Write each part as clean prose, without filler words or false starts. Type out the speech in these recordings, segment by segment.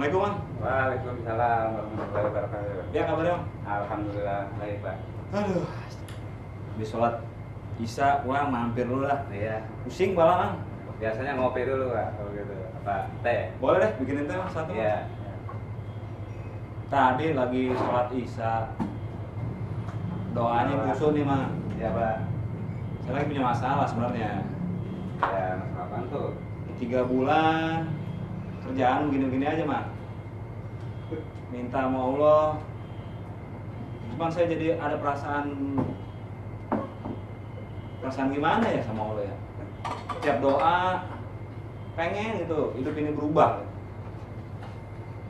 Assalamualaikum, Bang. Waalaikumsalam warahmatullahi wabarakatuh. Ya, kabarnya, Bang? Alhamdulillah baik, Pak. Aduh. Habis sholat Isya pulang mampir dulu lah. Iya. Pusing kepala, Bang. Biasanya ngopi dulu, Pak, kalau gitu. Apa teh? Boleh deh bikinin teh, Bang, satu. Iya. Tadi lagi sholat Isya. Doanya kusut nih, Mang. Iya, Pak. Saya lagi punya masalah sebenarnya. Ya, masalah apaan tuh? 3 bulan kerjaan begini-begini aja, Mang. Minta sama Allah. Cuman saya jadi ada perasaan gimana ya sama Allah ya. Setiap doa pengen gitu hidup ini berubah.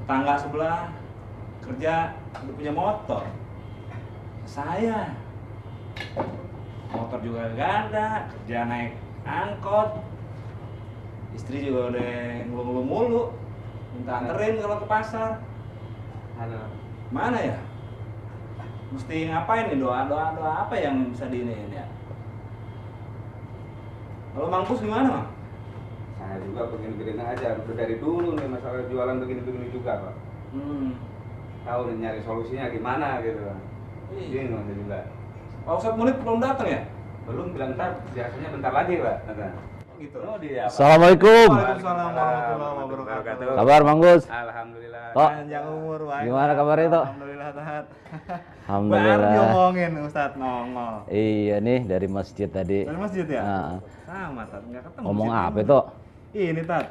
Tetangga sebelah kerja udah punya motor. Saya motor juga gak ada, kerja naik angkot. Istri juga udah ngeluh-ngeluh mulu, minta anterin kalau ke pasar. Halo. Mana ya? Mesti ngapain nih, doa apa yang bisa diiniin ya? Kalau Mang Pus gimana, Mang? Saya juga begini-begini aja. Udah dari dulu nih masalah jualan begini-begini juga, Pak. Tahu nih nyari solusinya gimana gitu, Pak. Iya. Bingung saya juga. Pak Ustadz Munib belum datang ya? Belum bilang ntar, biasanya bentar lagi, Pak. Kata. Gitu. Oh, dia, Pak. Assalamualaikum. Waalaikumsalam warahmatullahi wabarakatuh. Kabar Mang Gus? Alhamdulillah. Tok. Panjang umur, baik. Gimana kabarnya, Tok? Alhamdulillah, Tat. Alhamdulillah. Baru diomongin Ustadz nongol. Iya nih dari masjid tadi. Dari masjid ya? Nah, Sama, Tat. Nggak ketemu. ngomong masjid apa gimana? itu? Ini, Tat.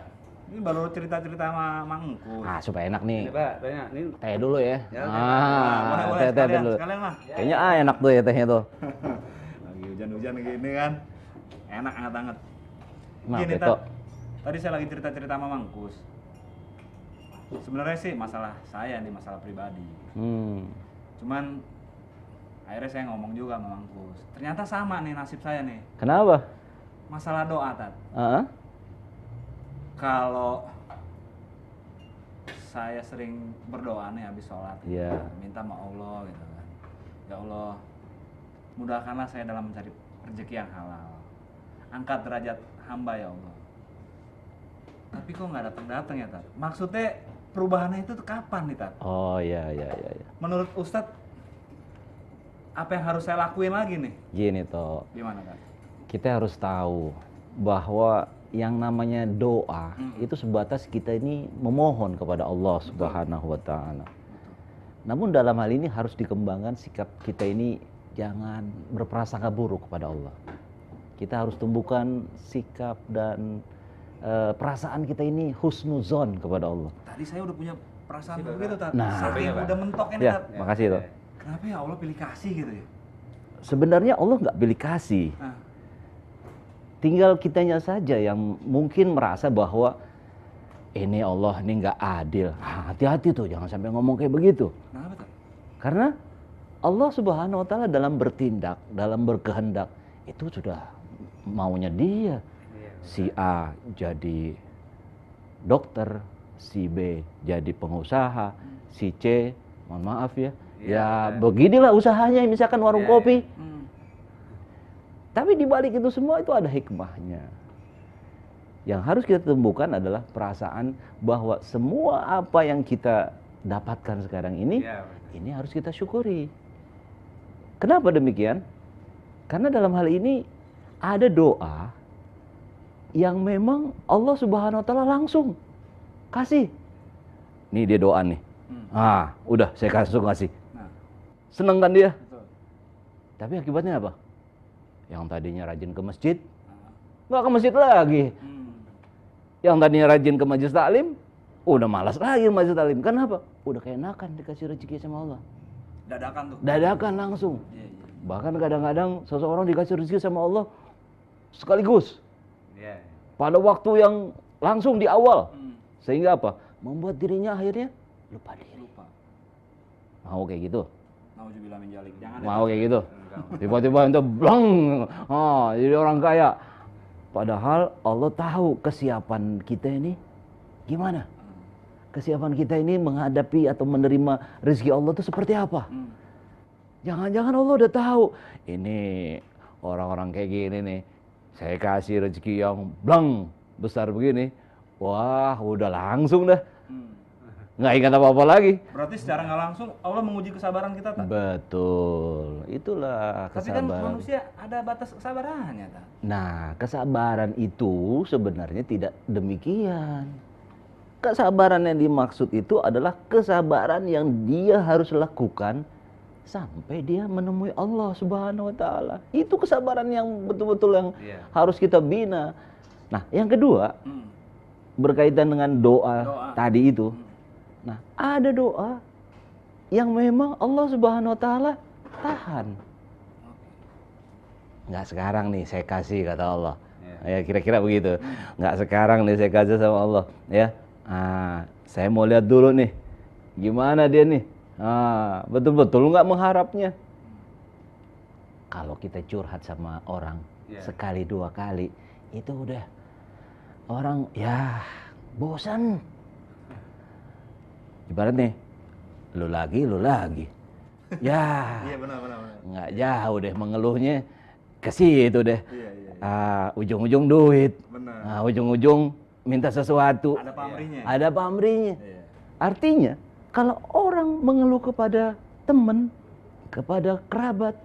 Ini baru cerita-cerita sama Mang Engkus. Ah, supaya enak nih. Ini, Pak, tanya. Ini Teh dulu ya. Ya, Boleh, Teh sekalian, dulu. sekalian mah. Kayaknya enak tuh ya tehnya tuh. Lagi hujan-hujan gini kan. Enak banget. Kenapa Gini, itu? Tat. Tadi saya lagi cerita-cerita sama Mang Kus. Sebenarnya sih masalah saya nih, masalah pribadi. Cuman akhirnya saya ngomong juga sama Mang Kus. Ternyata sama nih nasib saya nih. Kenapa? Masalah doa, Tat. Heeh. Kalau saya sering berdoa nih habis sholat, Iya. minta sama Allah gitu kan. Ya Allah, mudahkanlah saya dalam mencari rezeki yang halal. Angkat derajat hamba ya Allah. Tapi kok nggak datang-datang ya, Tat? Maksudnya perubahannya itu tuh kapan nih, Tat? Oh iya. Menurut Ustadz, apa yang harus saya lakuin lagi nih? Gini toh, Gimana, Tat? kita harus tahu bahwa yang namanya doa itu sebatas kita ini memohon kepada Allah Subhanahu wa taala. Namun dalam hal ini harus dikembangkan sikap kita ini, jangan berprasangka buruk kepada Allah. Kita harus tumbuhkan sikap dan perasaan kita ini husnuzon kepada Allah. Tadi saya udah punya perasaan Siapa, begitu, Tat. Nah. Saking Siapa, Pak? udah mentok ini, Ya, Tat. makasih toh. Kenapa ya Allah pilih kasih gitu ya? Sebenarnya Allah nggak pilih kasih. Nah, Tinggal kitanya saja yang mungkin merasa bahwa ini Allah ini nggak adil. Hati-hati tuh, jangan sampai ngomong kayak begitu. kenapa, Tat? Karena Allah Subhanahu wa taala dalam bertindak, dalam berkehendak itu sudah maunya dia. Iya. Si A jadi dokter, si B jadi pengusaha, si C, mohon maaf ya, ya Iya. beginilah usahanya, misalkan warung Iya, kopi. Tapi di balik itu semua itu ada hikmahnya. Yang harus kita tumbuhkan adalah perasaan bahwa semua apa yang kita dapatkan sekarang ini, Iya, ini harus kita syukuri. Kenapa demikian? Karena dalam hal ini ada doa yang memang Allah Subhanahu wa taala langsung kasih. Nih dia doa nih. Udah saya kasih. Nah, Seneng kan dia? betul. Tapi akibatnya apa? Yang tadinya rajin ke masjid, nggak ke masjid lagi. Yang tadinya rajin ke majelis taklim, udah malas lagi ke majelis taklim. Kenapa? Udah keenakan dikasih rezeki sama Allah. Dadakan tuh. Dadakan langsung. Iya. Bahkan kadang-kadang seseorang dikasih rezeki sama Allah sekaligus. Iya. Pada waktu yang langsung di awal. Sehingga apa? Membuat dirinya akhirnya lupa diri. Lupa. Mau kayak gitu? Nauzubillah min dzalik. Jangan Mau kayak gitu? Tiba-tiba itu blong, jadi orang kaya. Padahal Allah tahu kesiapan kita ini gimana. Kesiapan kita ini menghadapi atau menerima rezeki Allah itu seperti apa. Jangan-jangan Allah udah tahu, ini orang-orang kayak gini nih, saya kasih rezeki yang blong besar begini. Wah, udah langsung dah. nggak ingat apa-apa lagi. Berarti secara nggak langsung Allah menguji kesabaran kita, tak? Betul, itulah Tapi kan kesabaran. manusia ada batas kesabarannya, tak? Nah, kesabaran itu sebenarnya tidak demikian. Kesabaran yang dimaksud itu adalah kesabaran yang dia harus lakukan sampai dia menemui Allah Subhanahu wa taala. Itu kesabaran yang betul-betul yang harus kita bina. Nah, yang kedua, berkaitan dengan doa tadi itu. Nah, ada doa yang memang Allah Subhanahu wa taala tahan. Nggak sekarang nih saya kasih, kata Allah. Ya, kira-kira begitu. Nggak sekarang nih saya kasih sama Allah, ya. Saya mau lihat dulu nih gimana dia nih. Betul-betul nggak mengharapnya. Kalau kita curhat sama orang sekali dua kali, itu udah orang ya bosan. Ibarat nih, lu lagi. Ya, Iya benar. nggak jauh deh mengeluhnya ke situ deh. Iya. Ujung-ujung duit. Benar. Ujung-ujung minta sesuatu. Ada pamrihnya. Iya. Artinya, kalau orang mengeluh kepada teman, kepada kerabat,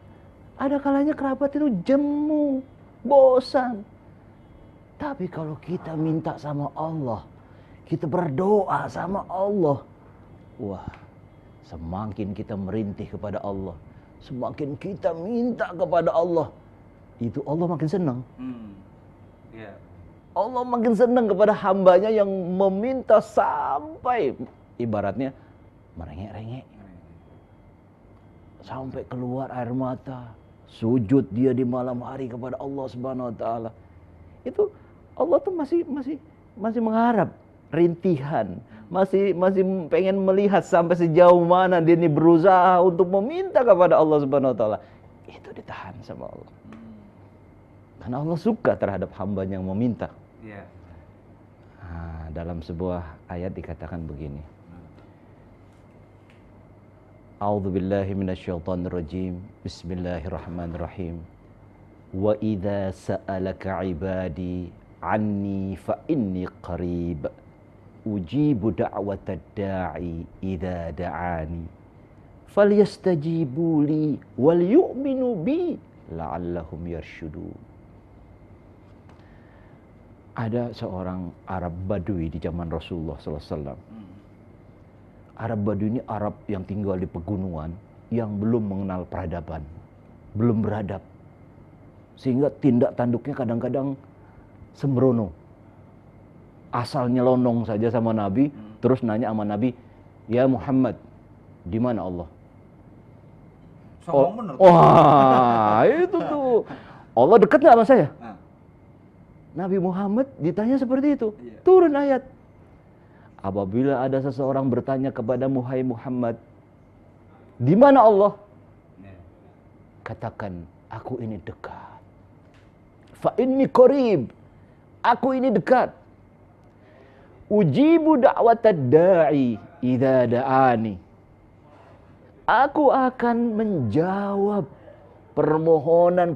ada kalanya kerabat itu jemu, bosan. Tapi kalau kita minta sama Allah, kita berdoa sama Allah, wah, semakin kita merintih kepada Allah, semakin kita minta kepada Allah, itu Allah makin senang. Allah makin senang kepada hambanya yang meminta sampai ibaratnya merengek-rengek, sampai keluar air mata, sujud dia di malam hari kepada Allah Subhanahu wa taala. Itu Allah tuh masih mengharap rintihan, masih pengen melihat sampai sejauh mana dia ini berusaha untuk meminta kepada Allah Subhanahu wa taala. Itu ditahan sama Allah. Karena Allah suka terhadap hambanya yang meminta. Dalam sebuah ayat dikatakan begini. A'udzubillahi minasyaitonirrajim. Bismillahirrahmanirrahim. Wa idza sa'alaka 'ibadi 'anni fa inni qarib. Ujibu da'watad da'i idza da'ani. Falyastajibu li wal yu'minu bi la'allahum yarshudun. Ada seorang Arab Badui di zaman Rasulullah SAW. Arab Badui ini Arab yang tinggal di pegunungan, yang belum mengenal peradaban, belum beradab, sehingga tindak tanduknya kadang-kadang sembrono. Asal nyelonong saja sama Nabi, terus nanya sama Nabi, ya Muhammad, di mana Allah? Sombong bener. Wah, itu tuh. Allah dekat nggak sama saya? Nabi Muhammad ditanya seperti itu. Turun ayat. Apabila ada seseorang bertanya kepada Muhammad, di mana Allah? Katakan, aku ini dekat. Fa inni qarib. Aku ini dekat. Ujibu da'watad da'i idza da'ani. Aku akan menjawab permohonan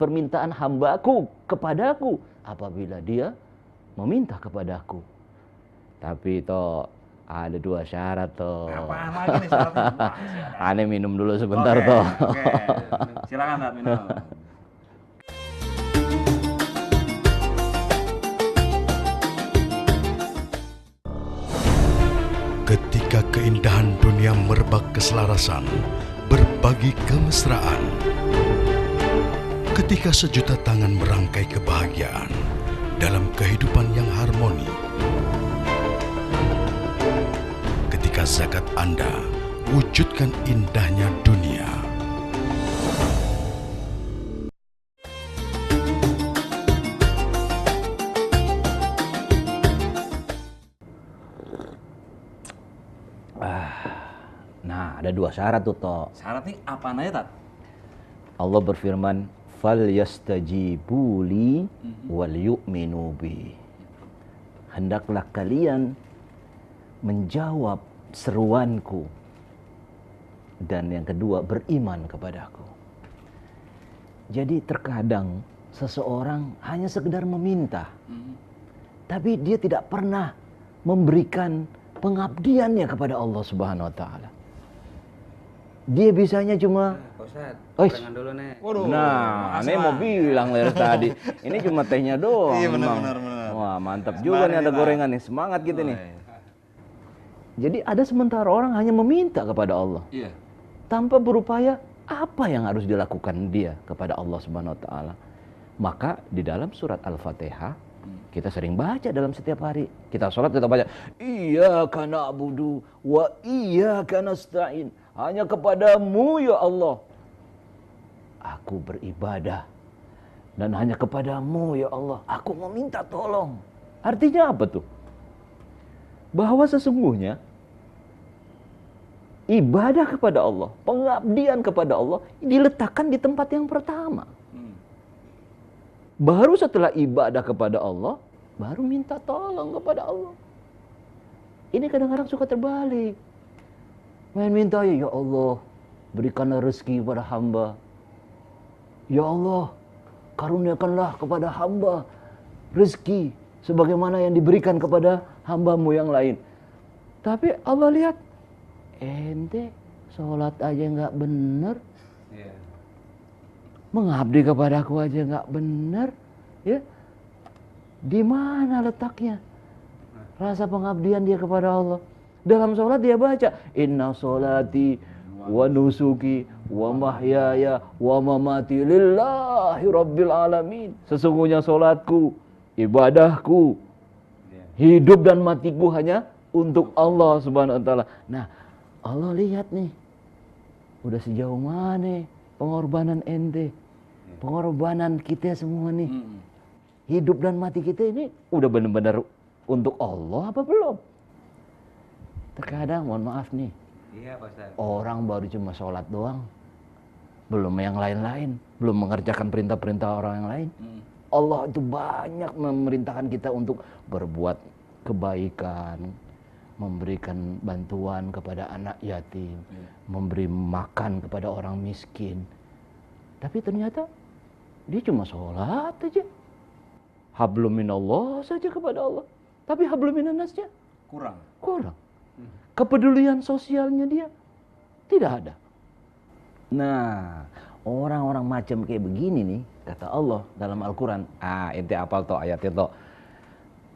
permintaan hambaku kepadaku apabila dia meminta kepadaku. Tapi toh ada dua syarat toh. Apaan lagi nih syaratnya? Aneh minum dulu sebentar toh. Oke. Silakan tak minum. Ketika keindahan dunia merebak keselarasan, berbagi kemesraan. Ketika sejuta tangan merangkai kebahagiaan dalam kehidupan yang harmoni. Ketika zakat Anda wujudkan indahnya dunia. Nah, ada dua syarat tuh toh. Syarat nih apaan aja tak? Allah berfirman, falyastajibu li wal yu'minu bi. Hendaklah kalian menjawab seruanku, dan yang kedua beriman kepadaku. Jadi terkadang seseorang hanya sekedar meminta, tapi dia tidak pernah memberikan pengabdiannya kepada Allah Subhanahu wa taala. Dia bisanya cuma Ustaz, Oish. gorengan dulu nih. Waduh. nah, makasih, ini mau Bang. bilang dari tadi. Ini cuma tehnya doang. Iya, benar, Bang. benar, benar. Wah, mantap Sembari juga nih ada nih, Bang. gorengan nih. Semangat kita nih. Oh, iya. Jadi ada sementara orang hanya meminta kepada Allah Iya. tanpa berupaya apa yang harus dilakukan dia kepada Allah Subhanahu wa taala. Maka di dalam surat Al-Fatihah kita sering baca dalam setiap hari. Kita sholat kita baca iyyaka na'budu wa iyyaka nasta'in. Hanya kepadamu ya Allah aku beribadah, dan hanya kepadamu ya Allah aku meminta tolong. Artinya apa tuh? Bahwa sesungguhnya ibadah kepada Allah, pengabdian kepada Allah diletakkan di tempat yang pertama. Baru setelah ibadah kepada Allah, baru minta tolong kepada Allah. Ini kadang-kadang suka terbalik. Main minta, ya Allah, berikanlah rezeki kepada hamba. Ya Allah, karuniakanlah kepada hamba rezeki sebagaimana yang diberikan kepada hambamu yang lain. Tapi Allah lihat, ente sholat aja nggak bener, Iya. mengabdi kepada aku aja nggak bener, ya. Di mana letaknya rasa pengabdian dia kepada Allah? Dalam sholat dia baca, inna sholati wa nusuki wa mahyaya wa mamati lillahi rabbil alamin. Sesungguhnya sholatku, ibadahku, hidup dan matiku hanya untuk Allah Subhanahu wa taala. Nah, Allah lihat nih, udah sejauh mana pengorbanan ente, pengorbanan kita semua nih. Hidup dan mati kita ini udah benar-benar untuk Allah apa belum? Terkadang, mohon maaf nih, Iya, Pak Ustaz. orang baru cuma sholat doang, belum yang lain-lain, belum mengerjakan perintah-perintah orang yang lain. Allah itu banyak memerintahkan kita untuk berbuat kebaikan, memberikan bantuan kepada anak yatim, memberi makan kepada orang miskin. Tapi ternyata dia cuma sholat aja, hablum minallah saja kepada Allah. Tapi hablum minannasnya kurang. Kepedulian sosialnya dia tidak ada. Nah, orang-orang macam kayak begini nih, kata Allah dalam Al-Quran. Ente apal toh ayatnya toh.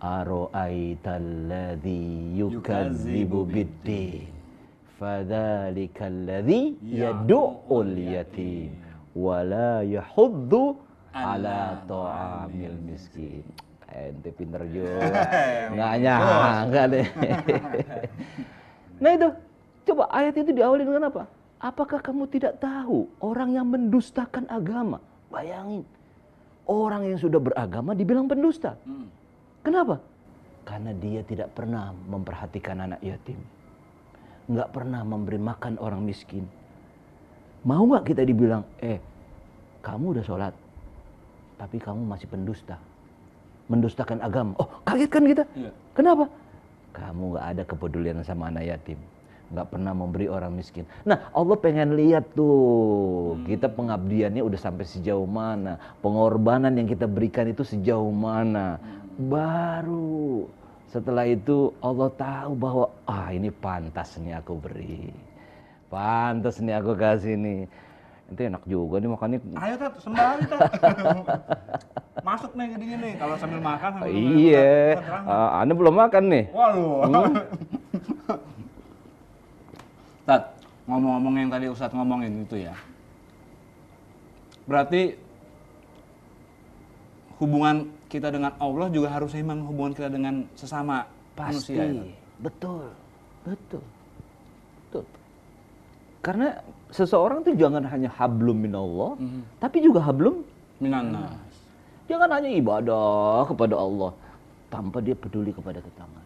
Aro'aital ladzi yukadzibu biddin fadzalikal ladzi yad'ul yatim wala yahuddu ala ta'amil miskin. Ente pinter juga. Nggak nyangka deh. Nah itu, coba ayat itu diawali dengan apa? Apakah kamu tidak tahu orang yang mendustakan agama? Bayangin, orang yang sudah beragama dibilang pendusta. Kenapa? Karena dia tidak pernah memperhatikan anak yatim, nggak pernah memberi makan orang miskin. Mau nggak kita dibilang, kamu udah sholat, tapi kamu masih pendusta, mendustakan agama? Oh, kaget kan kita? Iya. Kenapa? Kamu nggak ada kepedulian sama anak yatim, nggak pernah memberi orang miskin. Nah, Allah pengen lihat tuh kita pengabdiannya udah sampai sejauh mana, pengorbanan yang kita berikan itu sejauh mana. Baru setelah itu Allah tahu bahwa ini pantas nih aku beri, pantas nih aku kasih nih. Itu enak juga nih makannya. Ayo Tat, sembari Tat. Masuk nih jadinya nih, kalau sambil makan sambil Iya, Anda belum makan nih. Waduh. Tat, ngomong-ngomong yang tadi Ustadz ngomongin itu ya. Berarti hubungan kita dengan Allah juga harus seimbang hubungan kita dengan sesama Pasti, manusia. Ya? betul. Karena seseorang itu jangan hanya hablum minallah, tapi juga hablum Minannas. jangan hanya ibadah kepada Allah tanpa dia peduli kepada tetangga.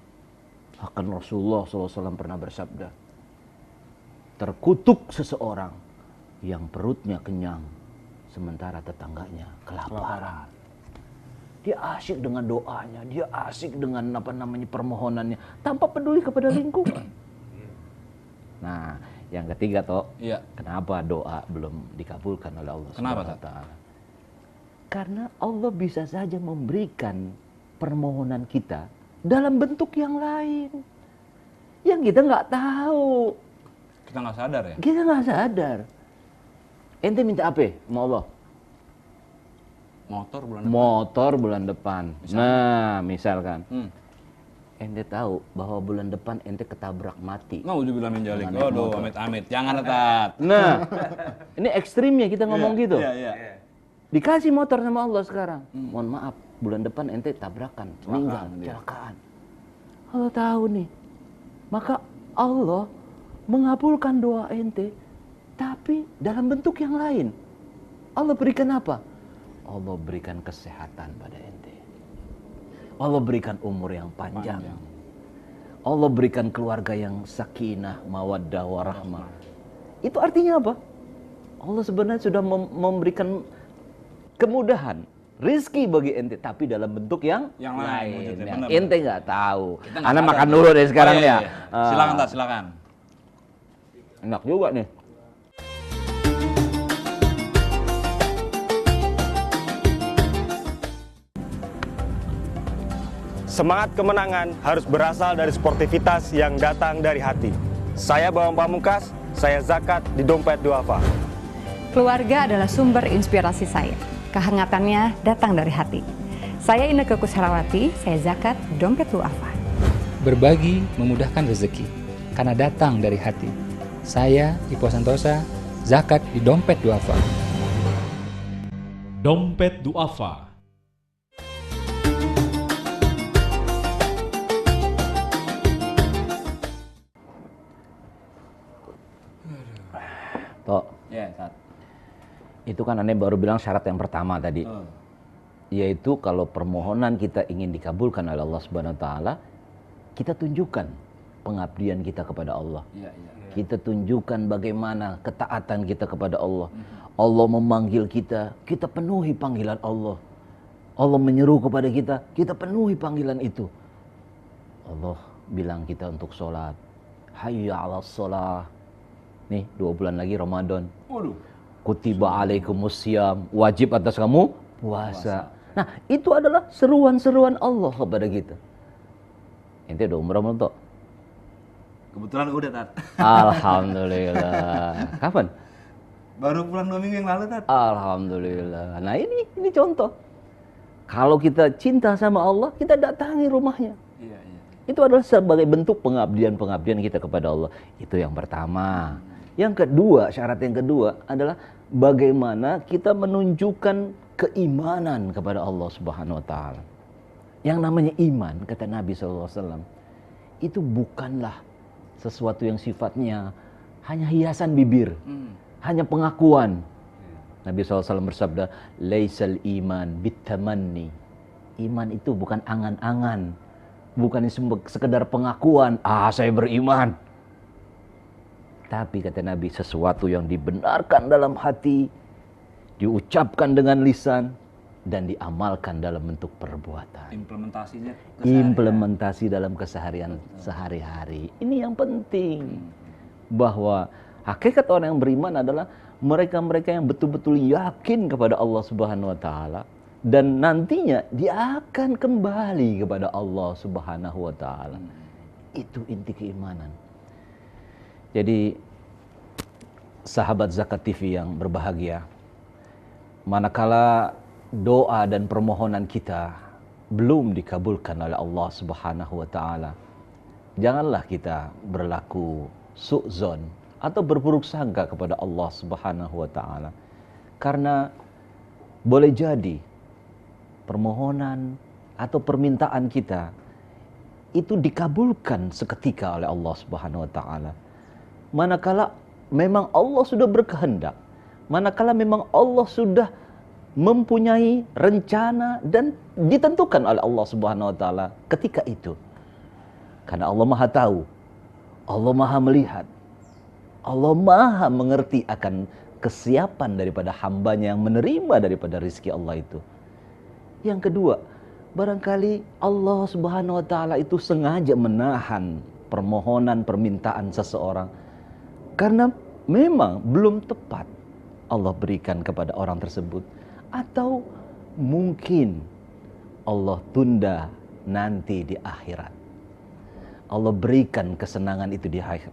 Bahkan Rasulullah SAW pernah bersabda, terkutuk seseorang yang perutnya kenyang sementara tetangganya kelaparan. Dia asyik dengan doanya, dia asyik dengan permohonannya tanpa peduli kepada lingkungan. Nah, yang ketiga toh, Iya. kenapa doa belum dikabulkan oleh Allah Kenapa, Subhanahu wa taala? Karena Allah bisa saja memberikan permohonan kita dalam bentuk yang lain. yang kita nggak tahu. Kita nggak sadar ya? Kita nggak sadar. Ente minta apa sama Allah? Motor bulan depan. Motor bulan depan. Misalkan. Nah, misalkan. Hmm. Ente tahu bahwa bulan depan ente ketabrak mati. Nah, udah bilang menjalik. Jangan naik Aduh, motor. amit-amit. Jangan, Tat. Nah, ini ekstrimnya kita ngomong gitu. Iya, iya. Dikasih motor sama Allah sekarang. Mohon maaf, bulan depan ente tabrakan, meninggal, dia. kecelakaan. Allah tahu nih. Maka Allah mengabulkan doa ente, tapi dalam bentuk yang lain. Allah berikan apa? Allah berikan kesehatan pada ente. Allah berikan umur yang panjang. Allah berikan keluarga yang sakinah, mawaddah, warahmah. Itu artinya apa? Allah sebenarnya sudah memberikan kemudahan, rizki bagi ente, tapi dalam bentuk yang lain, wujudnya, Ya, benar, ente nggak tahu. Kita nggak Ana sadar makan nih. dulu deh sekarang Oh, iya, ya. iya. Silakan, Tat, silakan. Enak juga nih. Semangat kemenangan harus berasal dari sportivitas yang datang dari hati. Saya Bambang Pamungkas, saya zakat di Dompet Duafa. Keluarga adalah sumber inspirasi saya. Kehangatannya datang dari hati. Saya Inneke Koesherawati, saya zakat di Dompet Duafa. Berbagi memudahkan rezeki, karena datang dari hati. Saya Ipo Santosa, zakat di Dompet Duafa. Dompet Duafa. Tok, Ya, Tat. itu kan aneh baru bilang syarat yang pertama tadi. Yaitu kalau permohonan kita ingin dikabulkan oleh Allah Subhanahu wa taala, kita tunjukkan pengabdian kita kepada Allah. Iya, iya. Kita tunjukkan bagaimana ketaatan kita kepada Allah. Allah memanggil kita, kita penuhi panggilan Allah. Allah menyeru kepada kita, kita penuhi panggilan itu. Allah bilang kita untuk sholat. Hayya 'alas sholah. Nih 2 bulan lagi Ramadan. Waduh. Kutiba alaikumusiyam, wajib atas kamu puasa. Nah, itu adalah seruan-seruan Allah kepada kita. Ente udah umrah belum, Tok? Kebetulan udah, Tat. Alhamdulillah. Kapan? Baru pulang 2 minggu yang lalu, Tat. Alhamdulillah. Nah, ini contoh. Kalau kita cinta sama Allah, kita datangi rumahnya. Iya, iya. Itu adalah sebagai bentuk pengabdian kita kepada Allah. Itu yang pertama. Yang kedua, syarat yang kedua adalah bagaimana kita menunjukkan keimanan kepada Allah Subhanahu wa taala. Yang namanya iman, kata Nabi SAW, itu bukanlah sesuatu yang sifatnya hanya hiasan bibir, hanya pengakuan. Nabi SAW bersabda, "Laisal iman bitamanni." Iman itu bukan angan-angan, bukan sekedar pengakuan, saya beriman. Tapi kata Nabi, sesuatu yang dibenarkan dalam hati, diucapkan dengan lisan, dan diamalkan dalam bentuk perbuatan. Implementasinya Implementasi dalam keseharian sehari-hari. Ini yang penting. Bahwa hakikat orang yang beriman adalah mereka-mereka yang betul-betul yakin kepada Allah Subhanahu wa taala, dan nantinya dia akan kembali kepada Allah Subhanahu wa taala. Itu inti keimanan. Jadi sahabat Zakat TV yang berbahagia, manakala doa dan permohonan kita belum dikabulkan oleh Allah Subhanahu wa taala, janganlah kita berlaku su'zon atau berburuk sangka kepada Allah Subhanahu wa taala. Karena boleh jadi permohonan atau permintaan kita itu dikabulkan seketika oleh Allah Subhanahu wa taala. Manakala memang Allah sudah berkehendak, manakala memang Allah sudah mempunyai rencana dan ditentukan oleh Allah Subhanahu wa taala ketika itu. Karena Allah Maha tahu, Allah Maha melihat, Allah Maha mengerti akan kesiapan daripada hambanya yang menerima daripada rizki Allah itu. Yang kedua, barangkali Allah Subhanahu wa taala itu sengaja menahan permohonan permintaan seseorang karena memang belum tepat Allah berikan kepada orang tersebut, atau mungkin Allah tunda nanti di akhirat. Allah berikan kesenangan itu di akhirat.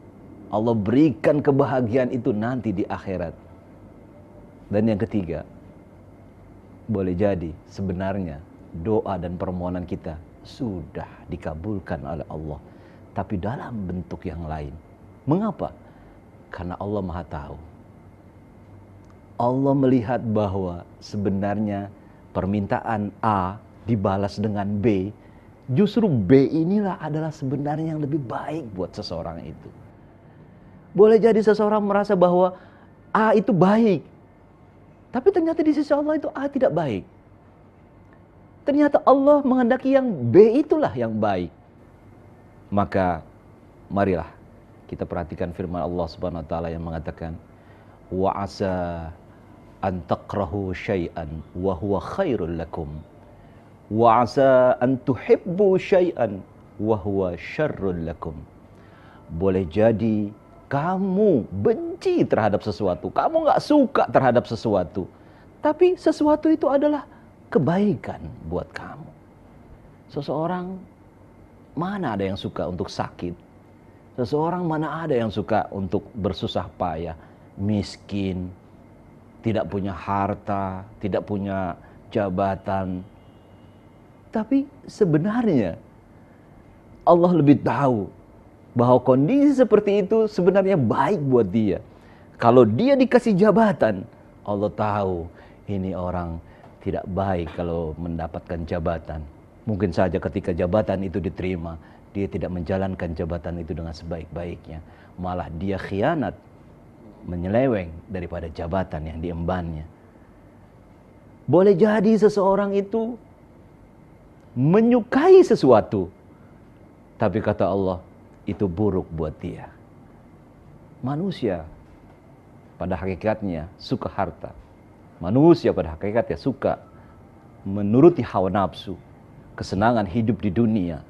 Allah berikan kebahagiaan itu nanti di akhirat. Dan yang ketiga, boleh jadi sebenarnya doa dan permohonan kita sudah dikabulkan oleh Allah, tapi dalam bentuk yang lain. Mengapa? Karena Allah Maha Tahu. Allah melihat bahwa sebenarnya permintaan A dibalas dengan B, justru B inilah adalah sebenarnya yang lebih baik buat seseorang itu. Boleh jadi seseorang merasa bahwa A itu baik, tapi ternyata di sisi Allah itu A tidak baik. Ternyata Allah menghendaki yang B itulah yang baik. Maka marilah kita perhatikan firman Allah Subhanahu wa taala yang mengatakan, wa asa an takrahu syai'an wa huwa khairul lakum wa asa an tuhibbu syai'an wa huwa syarrul lakum. Boleh jadi kamu benci terhadap sesuatu, kamu nggak suka terhadap sesuatu, tapi sesuatu itu adalah kebaikan buat kamu. Seseorang mana ada yang suka untuk sakit? Seseorang mana ada yang suka untuk bersusah payah, miskin, tidak punya harta, tidak punya jabatan. Tapi sebenarnya Allah lebih tahu bahwa kondisi seperti itu sebenarnya baik buat dia. Kalau dia dikasih jabatan, Allah tahu ini orang tidak baik kalau mendapatkan jabatan. Mungkin saja ketika jabatan itu diterima, dia tidak menjalankan jabatan itu dengan sebaik-baiknya. Malah dia khianat, menyeleweng daripada jabatan yang diembannya. Boleh jadi seseorang itu menyukai sesuatu, tapi kata Allah, itu buruk buat dia. Manusia pada hakikatnya suka harta. Manusia pada hakikatnya suka menuruti hawa nafsu, kesenangan hidup di dunia,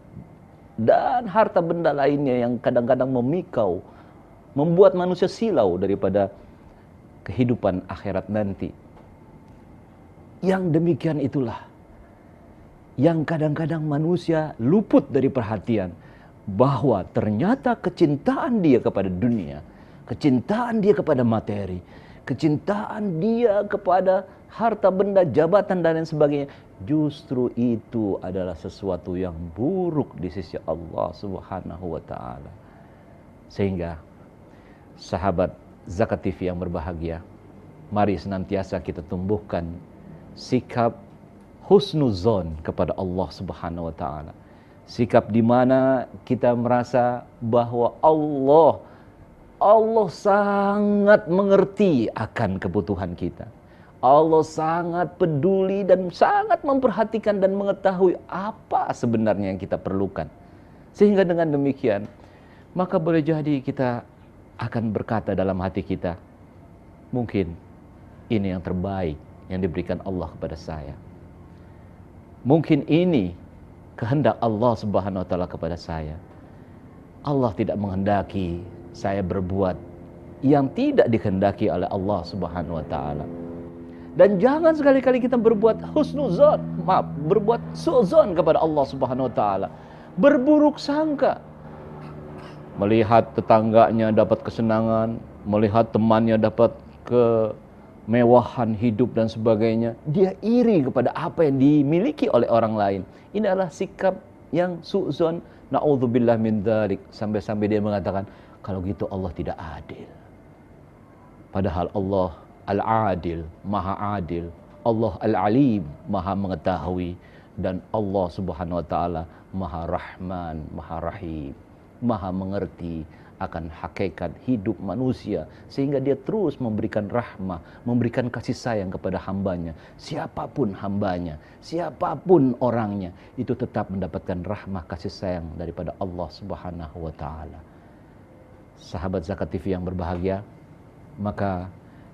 dan harta benda lainnya yang kadang-kadang memikau, membuat manusia silau daripada kehidupan akhirat nanti. Yang demikian itulah yang kadang-kadang manusia luput dari perhatian, bahwa ternyata kecintaan dia kepada dunia, kecintaan dia kepada materi, kecintaan dia kepada harta benda, jabatan dan lain sebagainya, justru itu adalah sesuatu yang buruk di sisi Allah Subhanahu wa taala. Sehingga sahabat Zakat TV yang berbahagia, mari senantiasa kita tumbuhkan sikap husnuzon kepada Allah Subhanahu wa taala. Sikap di mana kita merasa bahwa Allah sangat mengerti akan kebutuhan kita. Allah sangat peduli dan sangat memperhatikan dan mengetahui apa sebenarnya yang kita perlukan. Sehingga dengan demikian, maka boleh jadi kita akan berkata dalam hati kita, mungkin ini yang terbaik yang diberikan Allah kepada saya. Mungkin ini kehendak Allah Subhanahu wa taala kepada saya. Allah tidak menghendaki saya berbuat yang tidak dikehendaki oleh Allah Subhanahu wa taala. Dan jangan sekali-kali kita berbuat husnuzon, berbuat su'zon kepada Allah Subhanahu wa taala. Berburuk sangka. Melihat tetangganya dapat kesenangan, melihat temannya dapat kemewahan hidup dan sebagainya, dia iri kepada apa yang dimiliki oleh orang lain. Ini adalah sikap yang su'zon, na'udzubillah min dzalik, sampai-sampai dia mengatakan, kalau gitu Allah tidak adil. Padahal Allah Al-Adil, Maha Adil, Allah Al-Alim, Maha mengetahui, dan Allah Subhanahu wa taala Maha Rahman, Maha Rahim, Maha mengerti akan hakikat hidup manusia, sehingga dia terus memberikan rahmah, memberikan kasih sayang kepada hambanya. Siapapun hambanya, siapapun orangnya, itu tetap mendapatkan rahmah kasih sayang daripada Allah Subhanahu wa taala. Sahabat Zakat TV yang berbahagia, maka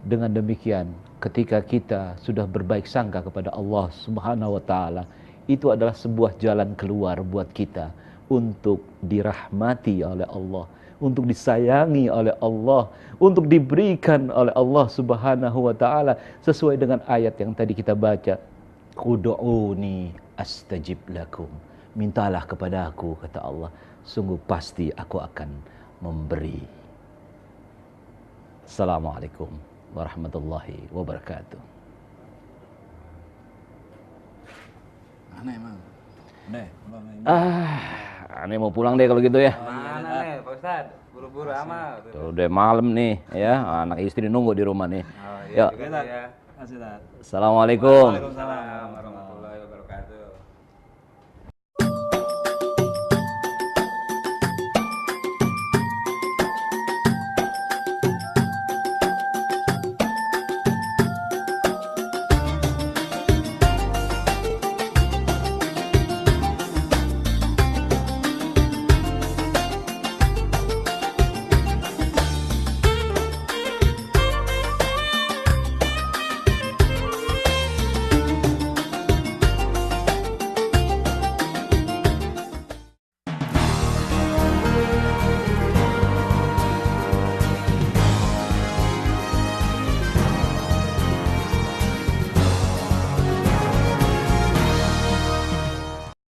dengan demikian ketika kita sudah berbaik sangka kepada Allah Subhanahu wa taala, itu adalah sebuah jalan keluar buat kita untuk dirahmati oleh Allah, untuk disayangi oleh Allah, untuk diberikan oleh Allah Subhanahu wa taala sesuai dengan ayat yang tadi kita baca. Ud'uni astajib lakum. Mintalah kepada aku, kata Allah, sungguh pasti aku akan memberi. Assalamualaikum warahmatullahi wabarakatuh. Mana emang? Udah, Aneh mau pulang deh kalau gitu ya. Mana nih Pak Ustadz? Buru-buru amat. Udah malam nih ya, anak istri nunggu di rumah nih. Oh iya Yuk. juga sih ya. Masih, Tat. Assalamualaikum. Waalaikumsalam warahmatullahi